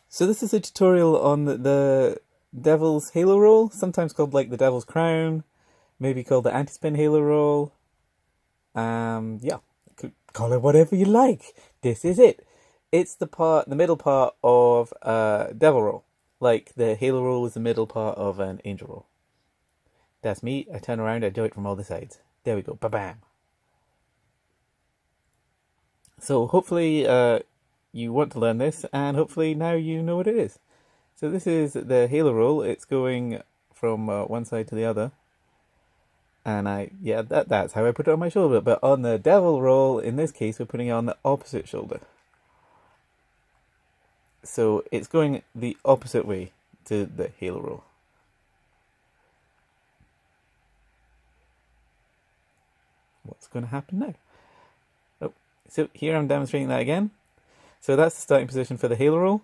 So this is a tutorial on the Devil's Halo roll, sometimes called like the Devil's Crown, maybe called the Anti-Spin Halo roll. Yeah, call it whatever you like. This is it. It's the middle part of a Devil roll, like the Halo roll is the middle part of an Angel roll. That's me. I turn around, I do it from all the sides. There we go. Ba-bam. So hopefully you want to learn this, and hopefully now you know what it is. So this is the Halo roll. It's going from one side to the other. And that's how I put it on my shoulder. But on the Devil roll, in this case, we're putting it on the opposite shoulder. So it's going the opposite way to the Halo roll. What's going to happen now? Oh, so here I'm demonstrating that again. So that's the starting position for the Halo roll.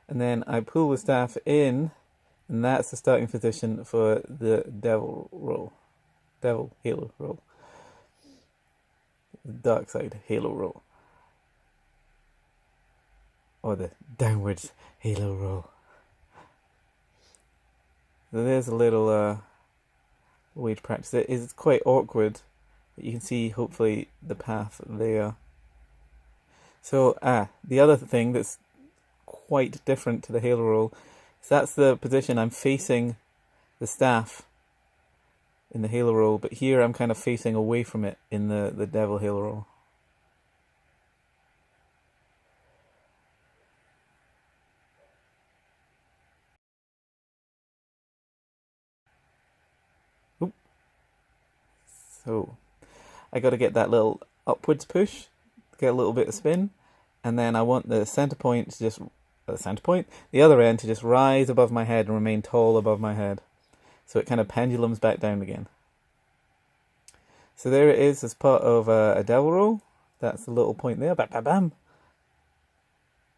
And then I pull the staff in, and that's the starting position for the Devil roll. Devil Halo roll. The dark side Halo roll. Or the downwards Halo roll. So there's a little way to practice it. It's quite awkward, but you can see hopefully the path there. So the other thing that's quite different to the Halo roll is that's the position I'm facing the staff in the Halo roll, but here I'm kind of facing away from it in the Devil Halo roll. Oop. So I got to get that little upwards push, get a little bit of spin, and then I want the center point to just the other end to just rise above my head and remain tall above my head. So it kind of pendulums back down again. So there it is as part of a Devil roll. That's the little point there. Bam, bam, bam.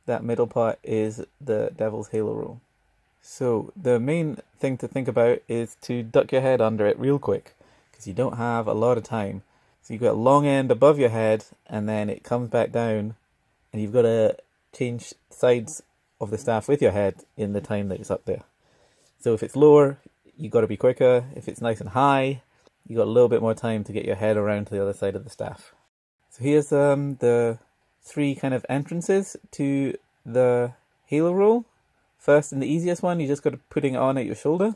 That middle part is the Devil's Halo roll. So the main thing to think about is to duck your head under it real quick, because you don't have a lot of time. So you've got a long end above your head, and then it comes back down, and you've got to change sides of the staff with your head in the time that it's up there. So if it's lower, you've got to be quicker. If it's nice and high, you got a little bit more time to get your head around to the other side of the staff. So here's the three kind of entrances to the Halo roll. First, and the easiest one, you just got to putting it on at your shoulder,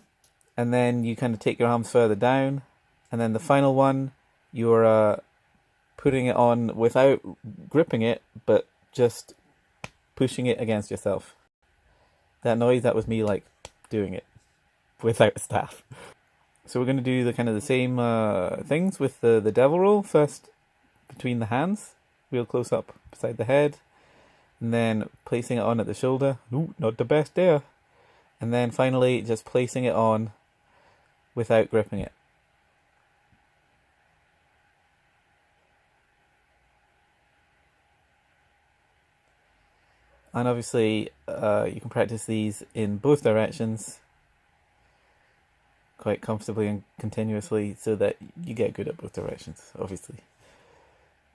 and then you kind of take your arms further down, and then the final one, you're putting it on without gripping it, but just pushing it against yourself. That noise, that was me like doing it without a staff. So we're going to do the kind of the same things with the Devil roll. First, between the hands, real close up beside the head, and then placing it on at the shoulder. Ooh, not the best there. And then finally, just placing it on without gripping it. And obviously, you can practice these in both directions quite comfortably and continuously so that you get good at both directions, obviously.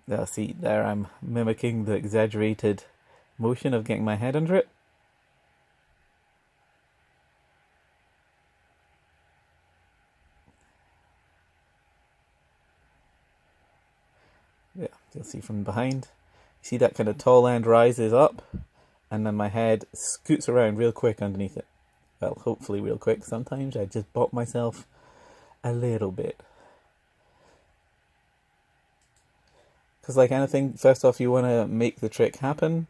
Now, see, there I'm mimicking the exaggerated motion of getting my head under it. Yeah, you'll see from behind. You see that kind of tall end rises up, and then my head scoots around real quick underneath it. Well, hopefully real quick. Sometimes I just bop myself a little bit. Because like anything, first off, you want to make the trick happen.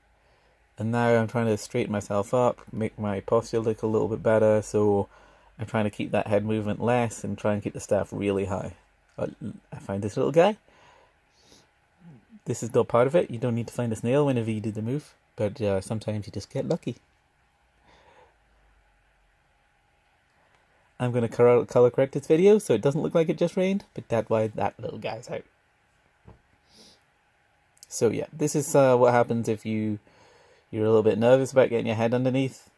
And now I'm trying to straighten myself up, make my posture look a little bit better. So I'm trying to keep that head movement less and try and keep the staff really high. I find this little guy. This is not part of it. You don't need to find a snail whenever you do the move. But sometimes you just get lucky. I'm going to color correct this video so it doesn't look like it just rained. But that's why that little guy's out. So yeah, this is what happens if you're a little bit nervous about getting your head underneath.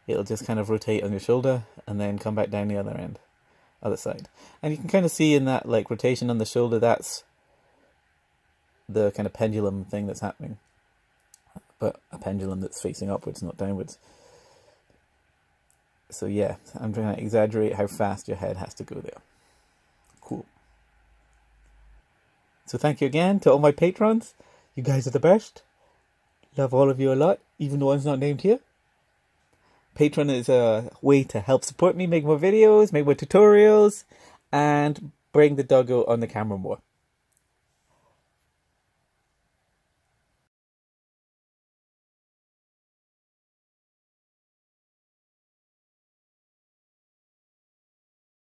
It'll just kind of rotate on your shoulder and then come back down the other side. And you can kind of see in that like rotation on the shoulder, that's the kind of pendulum thing that's happening. But pendulum that's facing upwards, not downwards. So yeah, I'm trying to exaggerate how fast your head has to go there. Cool. So thank you again to all my patrons. You guys are the best. Love all of you a lot, even the ones not named here. Patreon is a way to help support me make more videos, make more tutorials, and bring the doggo on the camera more.